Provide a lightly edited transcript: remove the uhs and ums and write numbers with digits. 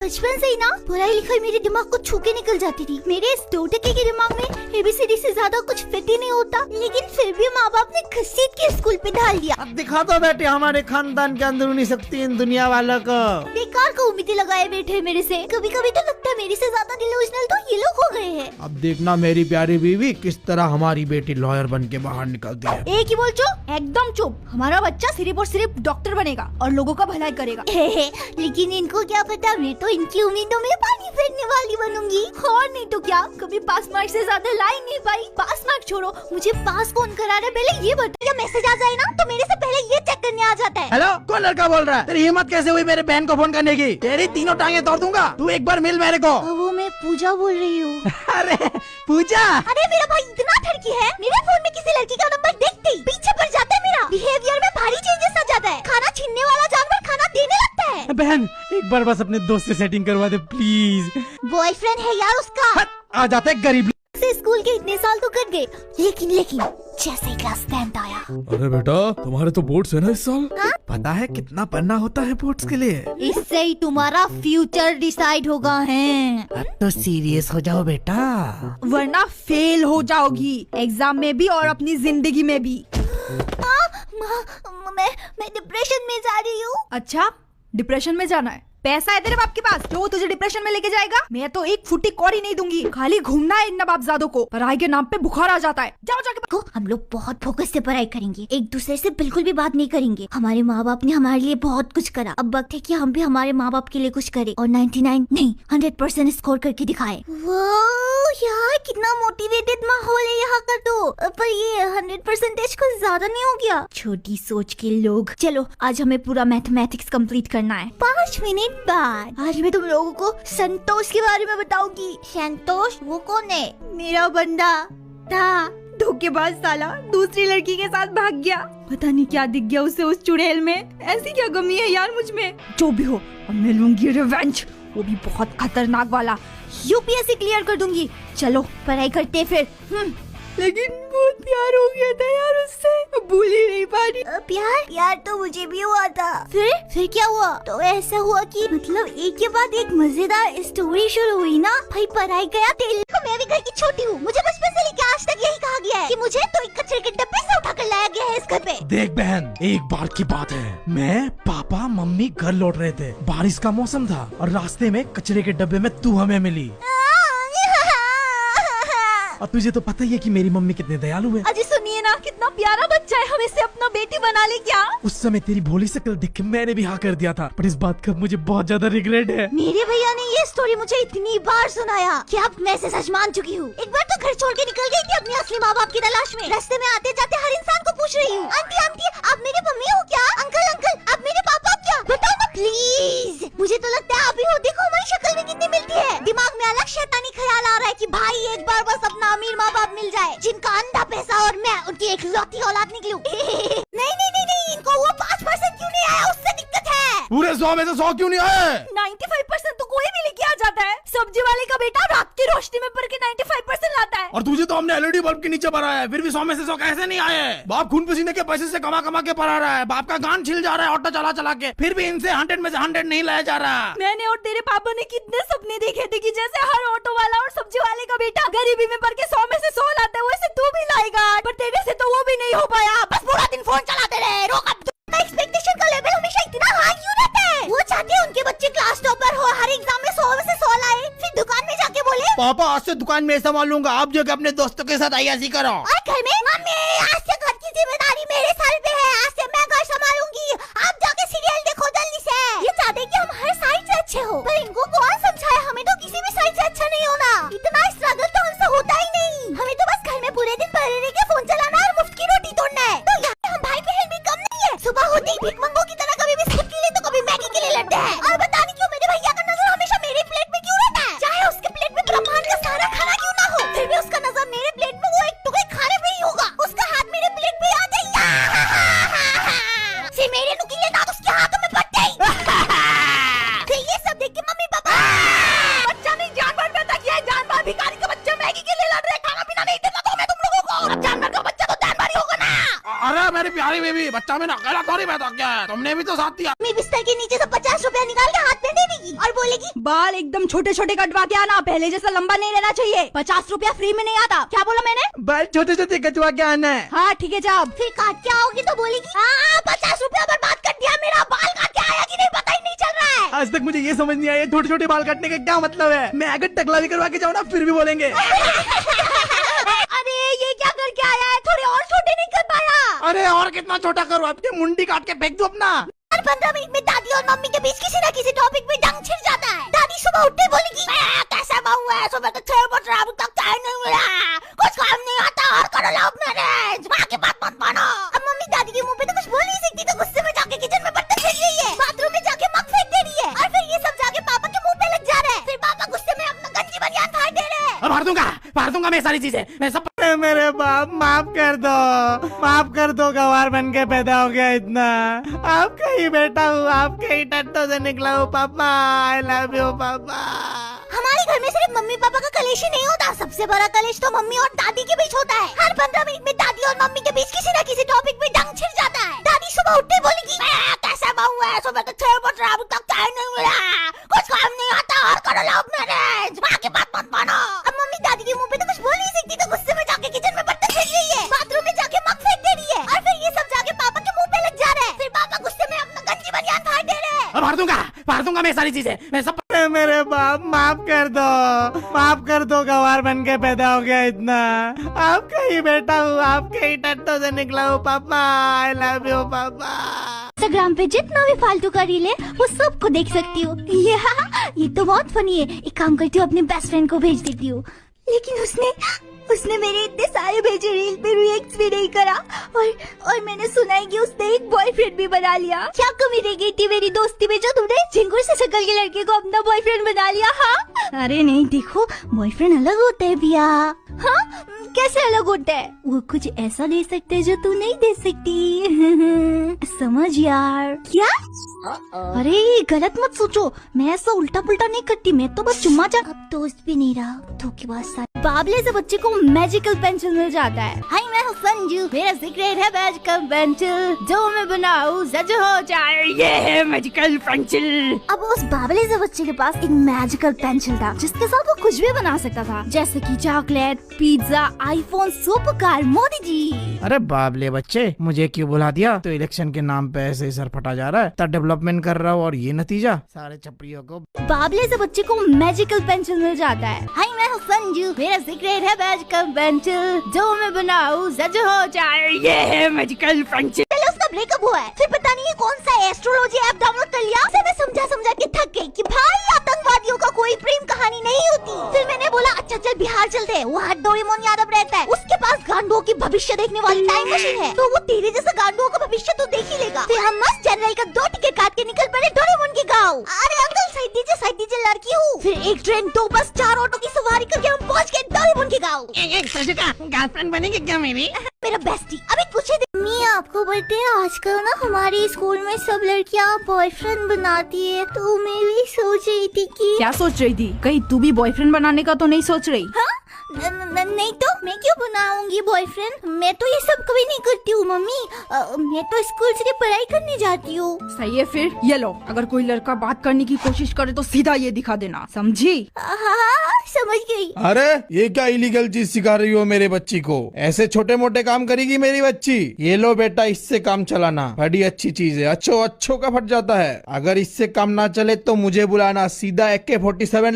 बचपन से ही ना पढ़ाई लिखाई मेरे दिमाग को छू के निकल जाती थी। मेरे इस 2 टके के दिमाग में ABCD से ज्यादा कुछ फिट ही नहीं होता, लेकिन फिर भी माँ बाप ने घसीट के स्कूल पे डाल दिया। अब दिखा दो बेटे हमारे खानदान के अंदरूनी शक्ति इन दुनिया वालों को। बेकार को उम्मीदें लगाए बैठे मेरे से। कभी कभी तो लगता है मेरे से ज्यादा डिलूजनल तो ये लोग हो गए हैं। अब देखना मेरी प्यारी बीवी किस तरह हमारी बेटी लॉयर बन के बाहर निकलती है। एक ही बोल चुप, एकदम चुप। हमारा बच्चा सिर्फ और सिर्फ डॉक्टर बनेगा और लोगों का भलाई करेगा। लेकिन इनको क्या पता, मैं तो इनकी उम्मीदों में पानी फेरने वाली बनूंगी। और नहीं तो क्या, कभी पास मार्क से ज्यादा ला ही नहीं पाई। पास मार्क छोड़ो, मुझे पास कौन करा रहा है पहले ये बता। जब मैसेज आ जाए ना तो मेरे से पहले ये चेक करने आ जाता है। हेलो, कौन लड़का बोल रहा है? तेरी हिम्मत कैसे हुई मेरे बहन को फोन करने की? तेरी तीनों टांगे तोड़ दूंगा। तू एक बार मिल मेरे को। वो मैं पूजा बोल रही हूँ। अरे पूजा, अरे मेरा भाई इतना ठरकी है, मेरे फोन में किसी लड़की का नंबर देखते ही पीछे पड़ जाता है। मेरा बिहेवियर में भारी चेंजेस आ जाता है। खाना छीनने वाला जानवर खाना देने लगता है। बहन एक बार बस अपने दोस्त से सेटिंग करवा दे प्लीज। बॉयफ्रेंड है यार उसका। आ जाता है गरीब। से स्कूल के इतने साल तो कट गए, लेकिन जैसे ही क्लास 10th आया। अरे बेटा तुम्हारे तो बोर्ड्स है ना इस साल। हाँ? पता है कितना पढ़ना होता है बोर्ड्स के लिए? इससे ही तुम्हारा फ्यूचर डिसाइड होगा है। अब तो सीरियस हो जाओ बेटा, वरना फेल हो जाओगी एग्जाम में भी और अपनी जिंदगी में भी। मैं डिप्रेशन में जा रही हूँ। अच्छा, डिप्रेशन में जाना है? पैसा है तेरे बाप के पास जो तुझे डिप्रेशन में लेके जाएगा? मैं तो एक फुटी कौड़ी नहीं दूंगी। खाली घूमना है इन नवाबजादों को, पढ़ाई के नाम पे बुखार आ जाता है। जाओ जाके को हम लोग बहुत फोकस से पढ़ाई करेंगे, एक दूसरे से बिल्कुल भी बात नहीं करेंगे। हमारे माँ बाप ने हमारे लिए बहुत कुछ करा, अब वक्त है कि हम भी हमारे माँ बाप के लिए कुछ करें और 99 नहीं 100% स्कोर करके दिखाए। वो यार कितना मोटिवेटेड माहौल है यहाँ का। तो पर ये 100% कुछ ज्यादा नहीं हो गया? छोटी सोच के लोग। चलो आज हमें पूरा मैथमेटिक्स कंप्लीट करना है। 5 मिनट बाद आज मैं तुम लोगों को संतोष के बारे में बताऊंगी। संतोष वो कौन है? मेरा बंदा था, धोखेबाज साला दूसरी लड़की के साथ भाग गया। पता नहीं क्या दिख गया उसे उस चुड़ैल में। ऐसी क्या कमी है यार मुझ में? जो भी हो, अब मैं लूंगी रिवेंज, वो भी बहुत खतरनाक वाला। UPSC क्लियर कर दूंगी। चलो पढ़ाई करते फिर। लेकिन बहुत प्यार हो गया था यार उससे, भूल ही नहीं पा रही। प्यार तो मुझे भी हुआ था। फिर क्या हुआ? तो ऐसा हुआ कि मतलब एक के बाद एक मजेदार स्टोरी शुरू हुई ना। भाई पढ़ाई गया तेल। मैं भी घर की छोटी हूँ, मुझे बचपन से लेकर आज तक यही कहा गया है कि मुझे तो एक कचरे के डब्बे से उठा कर लाया गया है इस घर पे। देख बहन, एक बार की बात है, मैं पापा मम्मी घर लौट रहे थे। बारिश का मौसम था और रास्ते में कचरे के डब्बे में तू हमें मिली। और तुझे तो पता ही है कि मेरी मम्मी कितने दयालु है। अजी सुनिए ना, कितना प्यारा बच्चा है, हम इसे अपना बेटी बना ले क्या? उस समय तेरी भोली शक्ल देख के मैंने भी हाँ कर दिया था, पर इस बात का मुझे बहुत ज्यादा रिग्रेट है। मेरे भैया ने ये स्टोरी मुझे इतनी बार सुनाया कि अब मैं इसे सच मान चुकी हूँ। एक बार तो घर छोड़ के निकल गई थी अपने असली माँ बाप की तलाश में। रास्ते में आते जाते हर इंसान को पूछ रही हूँ, आंटी आंटी आप मेरी मम्मी हो क्या? अंकल अंकल आप मेरे पापा क्या? बताओ ना प्लीज। मुझे तो लगता है आप ही हो। देखो हमारी शक्ल में कितनी मिलती है। दिमाग में अलग शैतानी ख्याल आ रहा है कि भाई एक बार बस अपना अमीर माँ बाप मिल जाए जिनका अंधा पैसा और मैं उनकी एक लौती औलाद निकलूं। नहीं, इनको वो 5% क्यों नहीं आया उससे दिक्कत है। पूरे 100 में से 100 क्यों नहीं आए? 95% तो कोई भी लेके आ जाता है। सब्जी वाले का बेटा रात की रोशनी में पढ़ के 95% लाता है। और तुझे तो हमने LED बल्ब के नीचे भरा है, फिर भी 100 में से 100 कैसे नहीं आए? बाप खून पसीने के पैसे से कमा कमा के पढ़ा रहा है, बाप का गान छिल जा रहा है ऑटो चला चला के, फिर भी इनसे 100 में से 100 नहीं लाया जा रहा। मैंने और तेरे पापा ने कितने सपने देखे थे कि जैसे हर ऑटो वाला और सब्जी वाले का बेटा गरीबी में पढ़ के 100 में से 100 लाता है, वैसे तू भी लाएगा। पर तेरे से तो वो भी नहीं हो पाया, बस पूरा दिन फोन चलाते रहे। रोक अब। एक्सपेक्टेशन का लेवल हमेशा इतना हाई क्यों रहता है? वो चाहते हैं उनके बच्चे क्लास टॉपर हो, हर एग्जाम में 100 में से 100 लाए, फिर दुकान में जाके बोले पापा आज से दुकान में संभाल लूंगा, आप जो अपने दोस्तों के साथ अय्याशी करो। और घर में मम्मी आज से घर की जिम्मेदारी मेरे सर पे है, आज से मैं घर संभालूंगी, आप जाके सीरियल देखो जल्दी से। ये चाहते हैं कि हम हर साइड से अच्छे हो, पर इनको कौन समझाए हमें तो किसी भी साइड से अच्छा नहीं होना। इतना स्ट्रगल तो हमसे होता ही नहीं। हमें तो बस घर में पूरे दिन पड़े रह के फोन चलाना और मुफ्त की रोटी तोड़ना है। तो यहाँ हम भाई बहन भी कम नहीं है। सुबह होते ही भीख मंगों की तरह कभी बिस्कुट के लिए तो कभी मैगी के लिए लड़ते हैं। और पता नहीं क्यों मेरे भैया का नजर हमेशा मेरी प्लेट में क्यों रहता है? चाहे उसके प्लेट में ब्रह्मांड का सारा खाना क्यों ना हो, फिर भी उसका नजर मेरे प्लेट में वो एक टुकड़े खाने पे ही होगा। उसका हाथ मेरे प्लेट पे आ जाए, फिर मेरे नुकीले दांत उसके हाथों में पड़ते ही। फिर ये सब देख के मम्मी पापा बच्चा नहीं जानवर पैदा किया है। जानवर भिखारी का बच्चा मैगी के लिए लड़ रहे, खाना पीना नहीं देता तो मैं तुम लोगों को। अब जानवर का बच्चा तो जानवर ही होगा ना। अरे मेरी प्यारी बेबी, बच्चा में अकेला थोड़ी पैदा किया है, तुमने भी तो साथ दिया। मैं बिस्तर के नीचे से 50 रुपया निकाल के हाथ में दे देगी। करेगी और बोलेगी बाल एकदम छोटे छोटे कटवा के आना, पहले जैसा लंबा नहीं रहना चाहिए। 50 रुपया फ्री में नहीं आता। क्या बोला मैंने? बाल छोटे छोटे कटवा के आना है। हाँ ठीक है जाओ। फिर काट के आओगी तो बोलेगी 50 रुपया बर्बाद कर दिया मेरा, बाल काट के आया कि नहीं पता ही नहीं चल रहा है। आज तक मुझे ये समझ नहीं आया छोटे छोटे बाल काटने का क्या मतलब है। मैं अगर टकला भी करवा के जाऊँ ना फिर भी बोलेंगे अरे ये क्या करके आया है, थोड़े और छोटे नहीं कर पाया? अरे और कितना छोटा करूँ, आपके मुंडी काट के फेंक दो अपना। हर 15 मिनट में दादी और मम्मी के बीच किसी न किसी टॉपिक पे जंग छिड़ जाता है। दादी सुबह उठते बोलेगी कैसा बहू है, सुबह तो 6 बज रहा, अभी तक चाय नहीं मिला, कुछ काम नहीं आता और करो लव मैरिज, माँ की बात मत मानो। अब मम्मी दादी के मुंह पे तो कुछ बोल नहीं सकती, तो गुस्से में जाके किचन में बर्तन फेंक रही है, बाथरूम में जाके मग फेंक दे रही है, और फिर ये सब जाके पापा के मुंह पे लग जा रहा है। फिर पापा गुस्से में अपना गंजी बनियान फाड़ दे रहे हैं। मार दूंगा मैं सारी चीजें, मैं सब। मेरे बाप माफ कर दो, गवार बन के पैदा हो गया इतना, आपका ही बेटा हूँ, आपके ही टट्टों से निकला हूँ पापा, आई लव यू पापा। हमारे घर में सिर्फ मम्मी पापा का कलेश ही नहीं होता, सबसे बड़ा कलेश तो मम्मी और दादी के बीच होता है। हर 15 मिनट में दादी और मम्मी के बीच किसी न किसी टॉपिक पे जंग छिड़ जाता है। दादी सुबह उठते बोलेगी कैसा बहू है, सुबह तो 6 बज रहा, अभी तक चाय नहीं मिला, कुछ काम नहीं आता और करो लव मैरिज, माँ की बात मत मानो। अब मम्मी दादी के मुंह पे तो कुछ बोल नहीं सकती, तो गुस्से में जाके किचन में बर्तन फेंक रही है, बाथरूम में जाके मग फेंक दे रही है, और फिर ये सब जाके पापा के मुंह पे लग जा रहा है। फिर पापा गुस्से में अपना गंजी बनियान फाड़ दे रहे हैं। मार दूंगा मैं सारी चीजें, मैं सब। मेरे बाप माफ कर दो, गवार बन के पैदा हो गया इतना, आपका ही बेटा हूँ, आपके ही टट्टों से निकला हूँ पापा, आई लव यू पापा। इंस्टाग्राम पे जितना भी फालतू का रील है वो सबको देख सकती हो। ये तो बहुत फनी है, एक काम करती हूँ अपने बेस्ट फ्रेंड को भेज देती हूँ। लेकिन उसने मेरे इतने सारे भेजे रील पे रिएक्ट भी नहीं करा, और मैंने सुना है कि उसने एक बॉयफ्रेंड भी बना लिया। क्या कमी रह गई थी मेरी दोस्ती में जो तुमने झिंगुर से शक्ल के लड़के को अपना बॉयफ्रेंड बना लिया? हाँ अरे नहीं, देखो बॉयफ्रेंड अलग होता है भैया। हाँ कैसे अलग होता है? वो कुछ ऐसा दे सकते हैं जो तू नहीं दे सकती समझ यार। क्या? अरे गलत मत सोचो, मैं ऐसा उल्टा पुल्टा नहीं करती, मैं तो बस चुम्मा जा। अब दोस्त भी नहीं रहा, धोखेबाज। बाबले से बच्चे को मैजिकल पेंसिल मिल जाता है। हाय मैं हूँ संजू, मेरा सीक्रेट है मैजिकल पेंसिल, जो मैं बनाऊँ सच हो जाए, ये है मैजिकल पेंसिल। अब उस बाबले से बच्चे के पास एक मैजिकल पेंसिल था जिसके साथ वो कुछ भी बना सकता था, जैसे कि chocolate, pizza, iPhone, super car, Modi ji. अरे बाबले बच्चे, मुझे क्यों बुला दिया? तो इलेक्शन के नाम पे ऐसे ही सर फटा जा रहा है, तब डेवलपमेंट कर रहा हूँ और ये नतीजा, सारे छपरियों को। बाबले से बच्चे को मैजिकल पेंसिल मिल जाता है। हाय मैं हूँ संजू, मेरा सीक्रेट है मैजिकल पेंसिल, जो मैं बनाऊँ सच हो जाए, ये है मैजिकल पेंसिल। पहले उसका ब्रेकअप हुआ है, फिर पता नहीं कौन सा एस्ट्रोलॉजी ऐप डाउनलोड कर लिया, उसे मैं समझा के थक गई कि भाई आतंकवादियों का कोई प्रेम कहानी नहीं होती। फिर मैंने बोला अच्छा चल बिहार चलते हैं, वहाँ डोरेमोन यादव रहता है, उसके पास गांडुओं की भविष्य देखने वाली टाइम मशीन है, तो वो तेरे जैसा गांडुओं का भविष्य तो देख ही लेगा। फिर हम मस्त जनरल का 2 टिकट काट के निकल पड़े डोरेमोन के गाँव। अरे अंकल साइड दीजिए लड़की हूँ। फिर 1 ट्रेन 2 बस 4 ऑटो की सवारी करके हम पहुँच गए डोरेमोन के गाँव। गर्लफ्रेंड बनेगी क्या मेरी? मेरा बेस्टी। अभी कुछ ही मैं आपको बोलते हैं आजकल ना हमारे स्कूल में सब लड़कियां बॉयफ्रेंड बनाती है, तो मैं भी सोच रही थी कि क्या सोच रही थी? कहीं तू भी बॉयफ्रेंड बनाने का तो नहीं सोच रही? हाँ? नहीं तो मैं क्यों बनाऊंगी बॉयफ्रेंड, मैं तो ये सब कभी नहीं करती हूँ मम्मी, मैं तो स्कूल से पढ़ाई करने जाती हूँ। सही है, फिर ये लो, अगर कोई लड़का बात करने की कोशिश करे तो सीधा ये दिखा देना, समझी? हाँ समझ गई। अरे ये क्या इलीगल चीज सिखा रही हो मेरे बच्ची को? ऐसे छोटे मोटे काम करेगी मेरी बच्ची? ये लो बेटा, इससे काम चलाना, बड़ी अच्छी चीज है, अच्छो का फट जाता है। अगर इससे काम ना चले तो मुझे बुलाना, सीधा AK-47